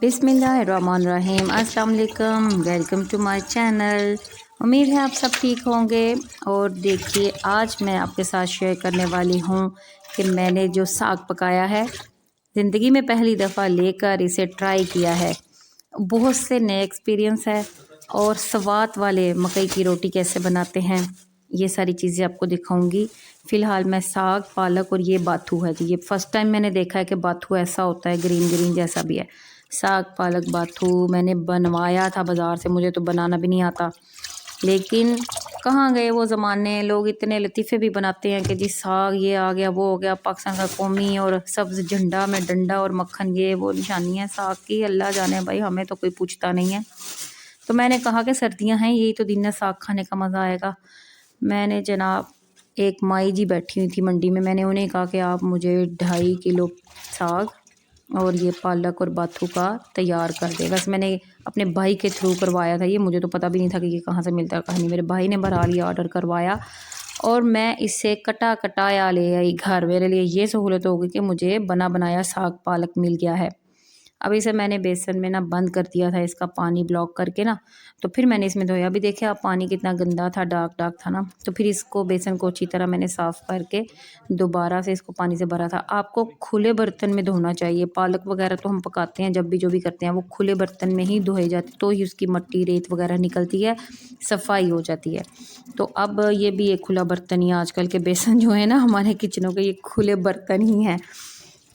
बिस्मिल्लाहिर्रहमानिर्रहीम। अस्सलाम वालेकुम, वेलकम टू माय चैनल। उम्मीद है आप सब ठीक होंगे। और देखिए, आज मैं आपके साथ शेयर करने वाली हूँ कि मैंने जो साग पकाया है, ज़िंदगी में पहली दफ़ा लेकर इसे ट्राई किया है। बहुत से नए एक्सपीरियंस है और स्वाद वाले मकई की रोटी कैसे बनाते हैं, ये सारी चीज़ें आपको दिखाऊंगी। फ़िलहाल मैं साग, पालक और ये बाथू है, तो ये फ़र्स्ट टाइम मैंने देखा है कि बाथू ऐसा होता है, ग्रीन ग्रीन जैसा भी है। साग, पालक, बाथू मैंने बनवाया था बाज़ार से, मुझे तो बनाना भी नहीं आता। लेकिन कहाँ गए वो ज़माने, लोग इतने लतीफ़े भी बनाते हैं कि जी साग ये आ गया, वो हो गया, पाकिस्तान का कौमी और सब्ज़ झंडा में डंडा और मक्खन, ये वो निशानी है साग की। अल्लाह जाने भाई, हमें तो कोई पूछता नहीं है। तो मैंने कहा कि सर्दियाँ हैं, यही तो दिन है, साग खाने का मज़ा आएगा। मैंने जनाब, एक माई जी बैठी हुई थी मंडी में, मैंने उन्हें कहा कि आप मुझे 2.5 किलो साग और ये पालक और बाथू का तैयार कर दे। बस मैंने अपने भाई के थ्रू करवाया था ये, मुझे तो पता भी नहीं था कि ये कहाँ से मिलता है, कहाँ नहीं। मेरे भाई ने बहरहाल ये ऑर्डर करवाया और मैं इसे कटा कटाया ले आई घर। मेरे लिए ये सहूलत हो गई कि मुझे बना बनाया साग पालक मिल गया है। अब इसे मैंने बेसन में ना बंद कर दिया था, इसका पानी ब्लॉक करके ना। तो फिर मैंने इसमें धोया, अभी देखिए आप, पानी कितना गंदा था, डार्क डार्क था ना। तो फिर इसको, बेसन को अच्छी तरह मैंने साफ़ करके दोबारा से इसको पानी से भरा था। आपको खुले बर्तन में धोना चाहिए। पालक वगैरह तो हम पकाते हैं, जब भी जो भी करते हैं वो खुले बर्तन में ही धोए जाते, तो ही उसकी मट्टी रेत वगैरह निकलती है, सफाई हो जाती है। तो अब ये भी एक खुला बर्तन ही है। आजकल के बेसन जो है ना हमारे किचनों के, ये खुले बर्तन ही हैं।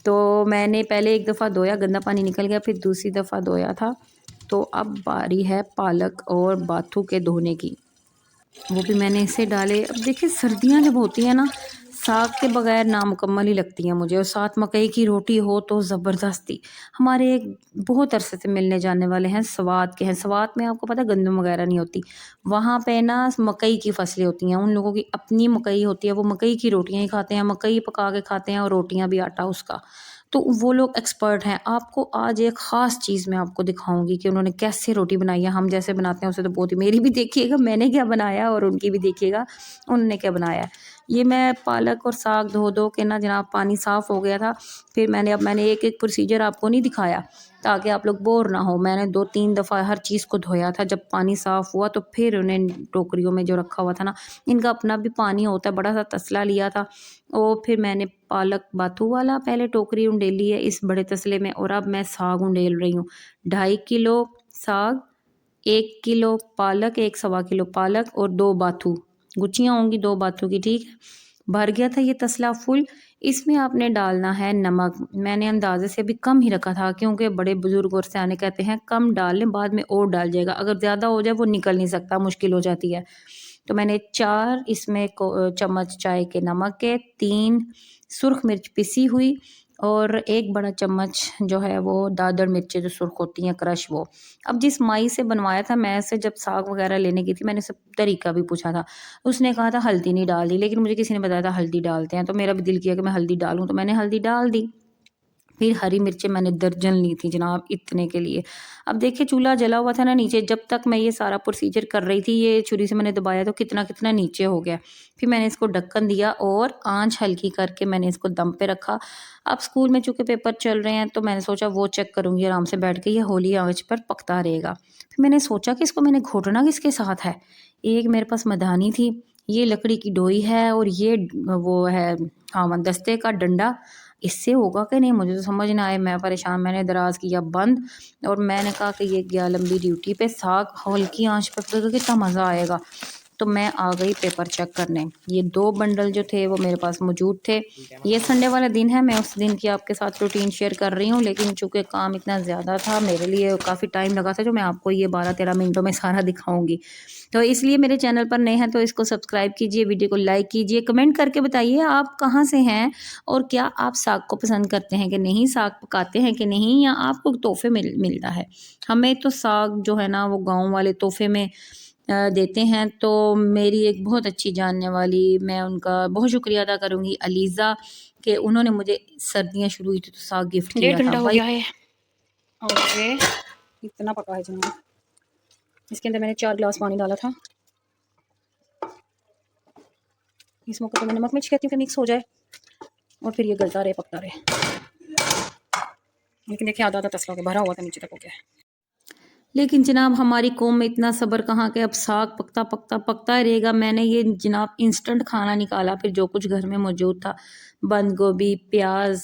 तो मैंने पहले एक दफ़ा धोया, गंदा पानी निकल गया, फिर दूसरी दफ़ा धोया था। तो अब बारी है पालक और बाथू के धोने की। वो भी मैंने इसे डाले। अब देखिए, सर्दियाँ जब होती हैं ना, साग के बगैर नामुकम्मल ही लगती हैं मुझे, और साथ मकई की रोटी हो तो ज़बरदस्ती। हमारे एक बहुत अरसे से मिलने जाने वाले हैं, स्वात के हैं। स्वात में आपको पता है गंदम वगैरह नहीं होती, वहाँ पे ना मकई की फसलें होती हैं। उन लोगों की अपनी मकई होती है, वो मकई की रोटियाँ ही खाते हैं, मकई पका के खाते हैं और रोटियाँ भी आटा उसका। तो वो लोग एक्सपर्ट हैं। आपको आज एक ख़ास चीज़ मैं आपको दिखाऊँगी कि उन्होंने कैसे रोटी बनाई है। हम जैसे बनाते हैं उससे तो बहुत ही, मेरी भी देखिएगा मैंने क्या बनाया और उनकी भी देखिएगा उन्होंने क्या बनाया है। ये मैं पालक और साग धो धो के ना जनाब, पानी साफ़ हो गया था। फिर मैंने एक-एक प्रोसीजर आपको नहीं दिखाया ताकि आप लोग बोर ना हो। मैंने 2-3 दफ़ा हर चीज़ को धोया था। जब पानी साफ़ हुआ तो फिर उन्हें टोकरियों में जो रखा हुआ था ना, इनका अपना भी पानी होता है, बड़ा-सा तसला लिया था। और फिर मैंने पालक बाथू वाला पहले टोकरी उंडेली है इस बड़े तसले में, और अब मैं साग उंडेल रही हूँ। 2.5 किलो साग, 1 किलो पालक, 1 सवा किलो पालक और 2 बाथू, गुच्छियाँ होंगी 2 बाथू की, ठीक है। भर गया था ये तसला फुल। इसमें आपने डालना है नमक। मैंने अंदाज़े से अभी कम ही रखा था, क्योंकि बड़े बुज़ुर्ग और सयाने कहते हैं कम डाल लें, बाद में और डाल जाएगा। अगर ज़्यादा हो जाए वो निकल नहीं सकता, मुश्किल हो जाती है। तो मैंने 4 इसमें चम्मच चाय के नमक के, 3 सुर्ख मिर्च पिसी हुई और 1 बड़ा चम्मच जो है वो दादर मिर्चें जो सुर्ख होती हैं, क्रश वो। अब जिस माई से बनवाया था, मैं से जब साग वगैरह लेने गई थी, मैंने सब तरीका भी पूछा था। उसने कहा था हल्दी नहीं डालनी, लेकिन मुझे किसी ने बताया था हल्दी डालते हैं, तो मेरा भी दिल किया कि मैं हल्दी डालूँ, तो मैंने हल्दी डाल दी। फिर हरी मिर्चें मैंने दर्जन ली थी जनाब, इतने के लिए। अब देखिए, चूल्हा जला हुआ था ना नीचे, जब तक मैं ये सारा प्रोसीजर कर रही थी, ये छुरी से मैंने दबाया तो कितना कितना नीचे हो गया। फिर मैंने इसको ढक्कन दिया और आंच हल्की करके मैंने इसको दम पे रखा। अब स्कूल में चूँकि पेपर चल रहे हैं, तो मैंने सोचा वो चेक करूँगी आराम से बैठ के, ये हौली आंच पर पकता रहेगा। फिर मैंने सोचा कि इसको मैंने घोटना किसके साथ है। एक मेरे पास मधानी थी, ये लकड़ी की डोई है, और ये वो है दस्ते का डंडा। इससे होगा कि नहीं मुझे तो समझ ना आए, मैं परेशान। मैंने दराज किया बंद और मैंने कहा कि ये गया लंबी ड्यूटी पे, साग हल्की आंच पे पकेगा, कितना मज़ा आएगा। तो मैं आ गई पेपर चेक करने। ये 2 बंडल जो थे वो मेरे पास मौजूद थे। ये संडे वाला दिन है, मैं उस दिन की आपके साथ रूटीन शेयर कर रही हूँ, लेकिन चूँकि काम इतना ज़्यादा था, मेरे लिए काफ़ी टाइम लगा था, जो मैं आपको ये 12-13 मिनटों में सारा दिखाऊँगी। तो इसलिए मेरे चैनल पर नए हैं तो इसको सब्सक्राइब कीजिए, वीडियो को लाइक कीजिए, कमेंट करके बताइए आप कहाँ से हैं और क्या आप साग को पसंद करते हैं कि नहीं, साग पकाते हैं कि नहीं, या आपको तोहफ़े मिलता है। हमें तो साग जो है ना वो गाँव वाले तोहफ़े में देते हैं। तो मेरी एक बहुत अच्छी जानने वाली, मैं उनका बहुत शुक्रिया अदा करूँगी, अलीज़ा, कि उन्होंने मुझे सर्दियाँ शुरू हुई थी तो साग गिफ्ट किया 1.5 था घंटा हो भाई। गया है और ये इतना पका है जनाब। इसके अंदर मैंने 4 गिलास पानी डाला था। इस मौके पर मैं नमक मिर्च कहती हूँ कि मिक्स हो जाए और फिर ये गलता रहे, पकता रहे। लेकिन देखिए आधा आधा तसला हो गया, भरा हुआ था नीचे तक हो गया। लेकिन जनाब हमारी कौम में इतना सब्र कहाँ के, अब साग पकता पकता पकता रहेगा। मैंने ये जनाब इंस्टेंट खाना निकाला, फिर जो कुछ घर में मौजूद था, बंद गोभी, प्याज,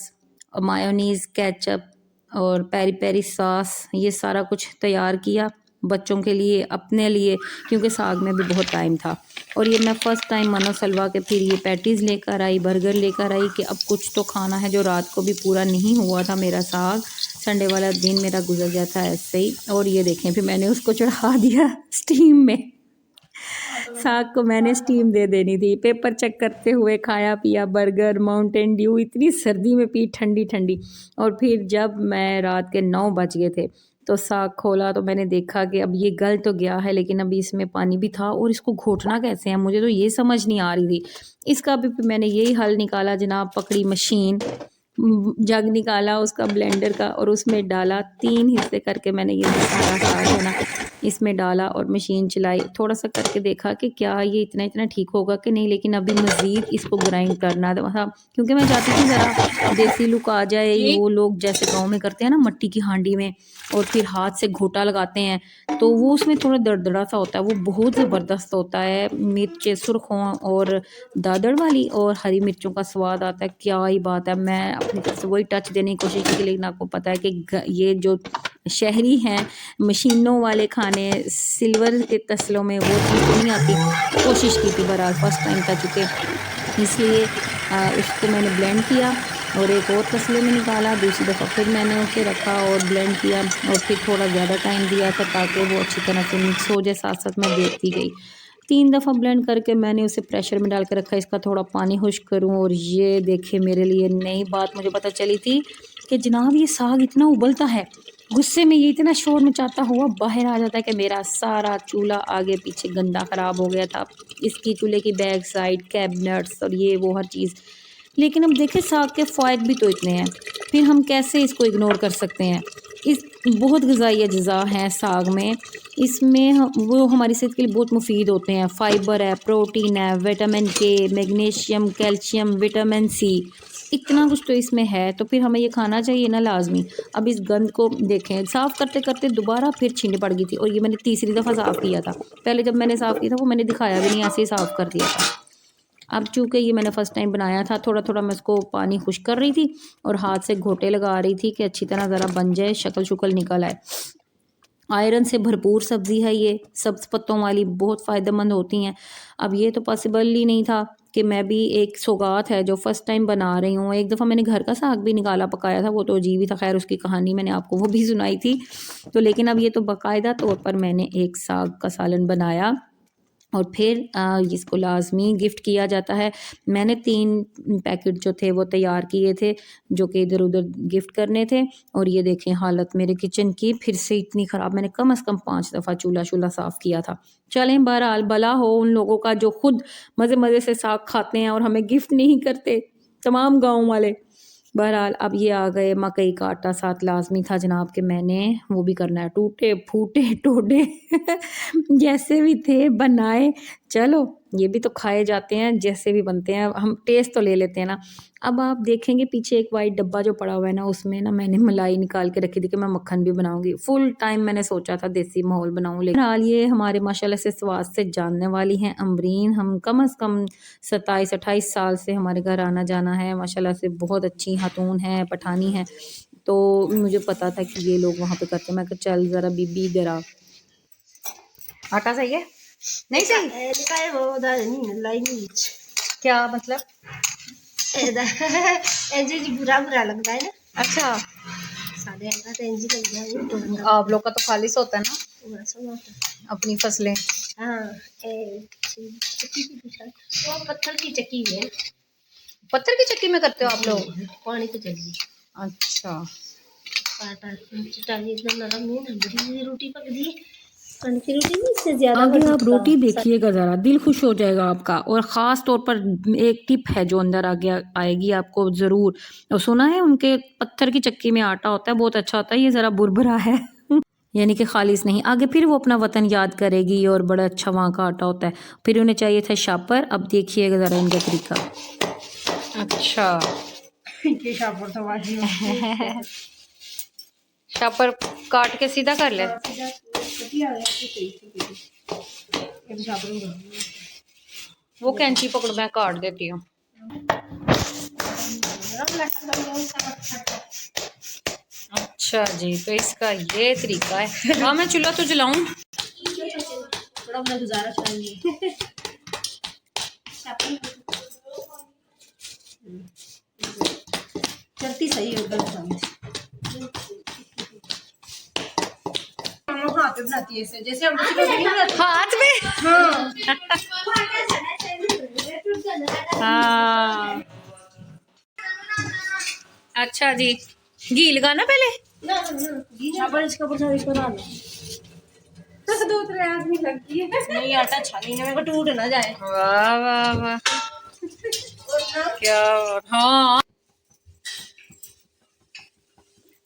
मायोनीज़, केचप और पेरी पेरी सॉस, ये सारा कुछ तैयार किया बच्चों के लिए, अपने लिए, क्योंकि साग में भी बहुत टाइम था। और ये मैं फ़र्स्ट टाइम मनो सलवा के फिर ये पैटीज़ लेकर आई, बर्गर लेकर आई कि अब कुछ तो खाना है, जो रात को भी पूरा नहीं हुआ था मेरा साग। संडे वाला दिन मेरा गुजर जाता है ऐसे ही। और ये देखें फिर मैंने उसको चढ़ा दिया स्टीम में। साग को मैंने स्टीम दे देनी थी। पेपर चेक करते हुए खाया पिया बर्गर, माउंटेन ड्यू, इतनी सर्दी में पी ठंडी ठंडी। और फिर जब मैं रात के 9 बज गए थे तो साग खोला तो मैंने देखा कि अब ये गल तो गया है, लेकिन अभी इसमें पानी भी था और इसको घोटना कैसे है, मुझे तो ये समझ नहीं आ रही थी। इसका भी मैंने यही हल निकाला जनाब, पकड़ी मशीन, जग निकाला उसका ब्लेंडर का और उसमें डाला, 3 हिस्से करके मैंने ये सारा साग है ना इसमें डाला और मशीन चलाई। थोड़ा सा करके देखा कि क्या ये इतना इतना ठीक होगा कि नहीं, लेकिन अभी मज़ीद इसको ग्राइंड करना था, क्योंकि मैं चाहती थी ज़रा देसी लुक आ जाए। वो लोग जैसे गांव में करते हैं ना, मट्टी की हांडी में और फिर हाथ से घोटा लगाते हैं, तो वो उसमें थोड़ा दरदरा सा होता है, वो बहुत ज़बरदस्त होता है। मिर्चें सुर्ख हों और दादड़ वाली और हरी मिर्चों का स्वाद आता है, क्या ही बात है। मैं अपनी तरफ से वही टच देने की कोशिश की, लेकिन आपको पता है कि ये जो शहरी हैं मशीनों वाले खाने सिल्वर के तसलों में वो चीज़ तो नहीं आती। कोशिश की थी, बहरहाल फर्स्ट टाइम था चुके, इसलिए उसको मैंने ब्लेंड किया और एक और तसले में निकाला। दूसरी दफ़ा फिर मैंने उसे रखा और ब्लेंड किया और फिर थोड़ा ज़्यादा टाइम दिया था ताकि वो अच्छी तरह से मिक्स हो जाए। साथ साथ मैं देखती गई, 3 दफ़ा ब्लेंड करके मैंने उसे प्रेशर में डाल के रखा, इसका थोड़ा पानी खुश्क करूँ। और ये देखिए मेरे लिए नई बात मुझे पता चली थी कि जनाब ये साग इतना उबलता है, गुस्से में ये इतना शोर मचाता हुआ बाहर आ जाता है कि मेरा सारा चूल्हा आगे पीछे गंदा ख़राब हो गया था। इसकी चूल्हे की बैक साइड, कैबिनेट्स और ये वो हर चीज़। लेकिन अब देखें साग के फ़ायदे भी तो इतने हैं, फिर हम कैसे इसको इग्नोर कर सकते हैं। इस बहुत ग़िज़ाई अज्जा हैं साग में, इसमें वो हमारी सेहत के लिए बहुत मुफीद होते हैं। फ़ाइबर है, प्रोटीन है, विटामिन के, मैग्नीशियम, कैल्शियम, विटामिन सी, इतना कुछ तो इसमें है, तो फिर हमें ये खाना चाहिए ना लाजमी। अब इस गंद को देखें, साफ़ करते करते दोबारा फिर छींटे पड़ गई थी और ये मैंने तीसरी दफ़ा साफ़ किया था। पहले जब मैंने साफ़ किया था वो मैंने दिखाया भी नहीं, ऐसे ही साफ़ कर दिया था। अब चूँकि ये मैंने फ़र्स्ट टाइम बनाया था, थोड़ा थोड़ा मैं उसको पानी खुश्क कर रही थी और हाथ से घोटे लगा रही थी कि अच्छी तरह ज़रा बन जाए, शक्ल शुक्ल निकल आए। आयरन से भरपूर सब्ज़ी है ये, सब्ज़ पत्तों वाली, बहुत फ़ायदेमंद होती हैं। अब ये तो पॉसिबल ही नहीं था कि मैं भी, एक सौगात है जो फ़र्स्ट टाइम बना रही हूँ। एक दफ़ा मैंने घर का साग भी निकाला पकाया था, वो तो अजीब ही था, खैर उसकी कहानी मैंने आपको वो भी सुनाई थी। तो लेकिन अब ये तो बाकायदा तौर पर मैंने एक साग का सालन बनाया और फिर इसको लाज़मी गिफ्ट किया जाता है। मैंने 3 पैकेट जो थे वो तैयार किए थे, जो कि इधर-उधर गिफ्ट करने थे। और ये देखें हालत मेरे किचन की फिर से इतनी ख़राब, मैंने कम से कम 5 दफ़ा चूल्हा-शूल्हा साफ़ किया था। चलें बहरहाल भला हो उन लोगों का जो खुद मज़े-मज़े से साग खाते हैं और हमें गिफ्ट नहीं करते, तमाम गाँव वाले। बहरहाल अब ये आ गए, मकई का आटा साथ लाज़मी था जनाब कि मैंने वो भी करना है, टूटे-फूटे टोडे जैसे भी थे बनाए। चलो ये भी तो खाए जाते हैं, जैसे भी बनते हैं, हम टेस्ट तो ले लेते हैं ना। अब आप देखेंगे पीछे एक वाइट डब्बा जो पड़ा हुआ है ना, उसमें ना मैंने मलाई निकाल के रखी थी कि मैं मक्खन भी बनाऊँगी। फुल टाइम मैंने सोचा था देसी माहौल बनाऊँ, लेकिन बहरहाल ये हमारे माशाल्लाह से स्वाद से जानने वाली हैं अमरीन, हम कम से कम 27-28 साल से हमारे घर आना जाना है। माशाल्लाह से बहुत अच्छी खातून हैं, पठानी हैं। तो मुझे पता था कि ये लोग वहाँ पे करते हैं। मैं कहा चल ज़रा बीबी इधर आ। आटा सही है? नहीं सही? क्या मतलब? बुरा बुरा लगता है ना। अच्छा, साढ़े आटा तो इंजी लग गया तो आप लोग का तो खालिश होता है ना, अपनी फसलें। हाँ, चक्की की पूछा, वो पत्थर की चक्की है। पत्थर की चक्की में करते हो आप लोग? पानी की चक्की। अच्छा, आटा चटाई एकदम नरम नहीं है, बड़ी रोटी पक गई है। कण की रोटी नहीं, इससे ज्यादा आगे आप बड़ी रोटी देखिएगा ज़रा, दिल खुश हो जाएगा आपका। और ख़ास तौर पर एक टिप है जो अंदर आगे आएगी आपको ज़रूर। और सुना है उनके पत्थर की चक्की में आटा होता है, बहुत अच्छा होता है, ये ज़रा बुरबुरा है यानी कि खालिश नहीं। आगे फिर वो अपना वतन याद करेगी और बड़ा अच्छा वहाँ का आटा होता है। फिर उन्हें चाहिए था शापर, अब देखिएगा ज़रा इनका तरीका। अच्छा के शापर तो वाजी अच्छा, पर काट के सीधा कर ले। वो कैंची पकड़, मैं काट देती हूँ। अच्छा जी, तो इसका ये तरीका है। हाँ, मैं चूल्हा तो जलाऊं। चलती सही है हाथ पे बनाती है जैसे हम हाथ में। हाँ हाँ, अच्छा जी, घी लगाना पहले। इसके ऊपर इसको डाल दो तरह आदमी लगती है नहीं आटा छानी मेरे को टूट ना जाए। वाह वाह वाह, क्या हाँ।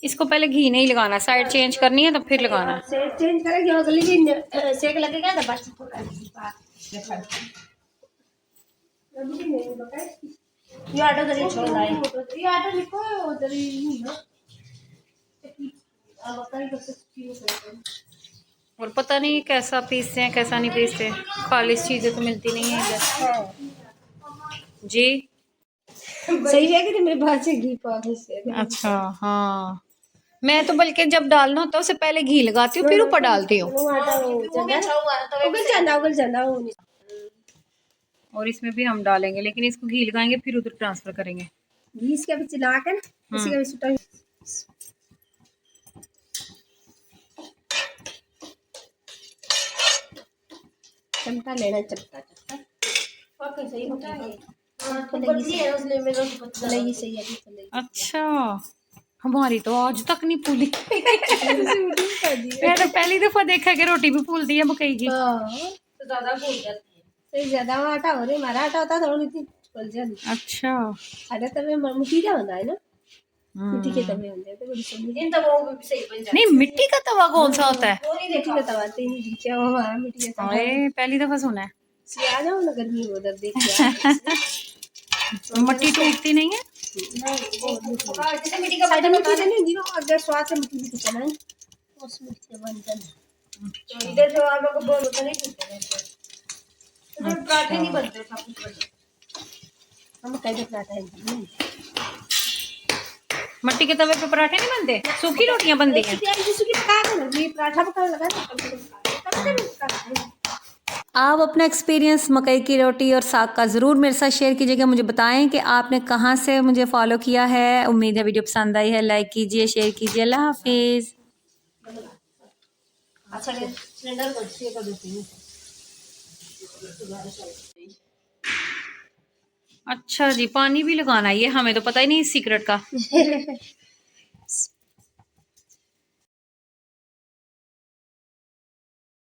इसको पहले घी नहीं लगाना, साइड चेंज करनी है तो फिर लगाना है। सेक चेंज करेंगे अगली दिन सेक लगेगा तो बस ये आटा जरी छोड़ रहा है ये आटा लिखो उधर ही नहीं हो अब बताइए कैसे और पता नहीं कैसा पीसते हैं कैसा नहीं पीसते, खालिश चीजें तो मिलती नहीं है इधर। जी सही है कि मेरे बात से घी पाके से अच्छा, हाँ, मैं तो बल्कि जब डालना होता है उससे पहले घी लगाती हूँ फिर ऊपर डालती हूँ। वो आटा उगल जाना वो नहीं और इसमें भी हम डालेंगे, लेकिन इसको घी लगाएंगे फिर उधर ट्रांसफर करेंगे। घी इसके भी चिला कर इसी का भी सुटा चमटा लेना चमटा चमटा और सही होता है चलेगी सही है। अच्छा, हमारी तो आज तक नहीं फूली। मैं तो पहली दफा देखा कि रोटी भी फूलती है मकई की। तो ज्यादा फूल जाती है सही ज्यादा आटा हो रही हमारा आटा होता है थोड़ा नीचे फूल जाती। अच्छा, साढ़े तवे मिट्टी का होता है ना मिट्टी के तवे होते हैं तो बड़ी सही इन तवों पे भी सही बन जाती नहीं, मिट्टी का तवा कौन सा होता है? वो नहीं मिट्टी का तवा ते नहीं दिखे वो हमारा मिट्टी का तवा अरे पहली दफा सुना है। आ जाओ ना गर्मी उधर देख के मट्टी टूटती नहीं है। जैसे मिट्टी का बर्तन होता है नहीं अगर स्वाद से मिट्टी भी चला है उस मिट्टी के बन जाए तो इधर जो आप लोग को बोल होता नहीं टूटते तो पराठे नहीं बनते सब कुछ बनते हम कई पराठा है मट्टी के तवे पे पराठे नहीं बनते, सूखी रोटियां बनती हैं। पराठा पकाने लगा आप अपना एक्सपीरियंस मकई की रोटी और साग का ज़रूर मेरे साथ शेयर कीजिएगा, मुझे बताएं कि आपने कहाँ से मुझे फॉलो किया है। उम्मीद है वीडियो पसंद आई है, लाइक कीजिए, शेयर कीजिए। अल्लाह हाफिज़। अच्छा सिलेंडर को से कर देती हूँ। अच्छा जी, पानी भी लगाना है, ये हमें तो पता ही नहीं इस सीक्रेट का।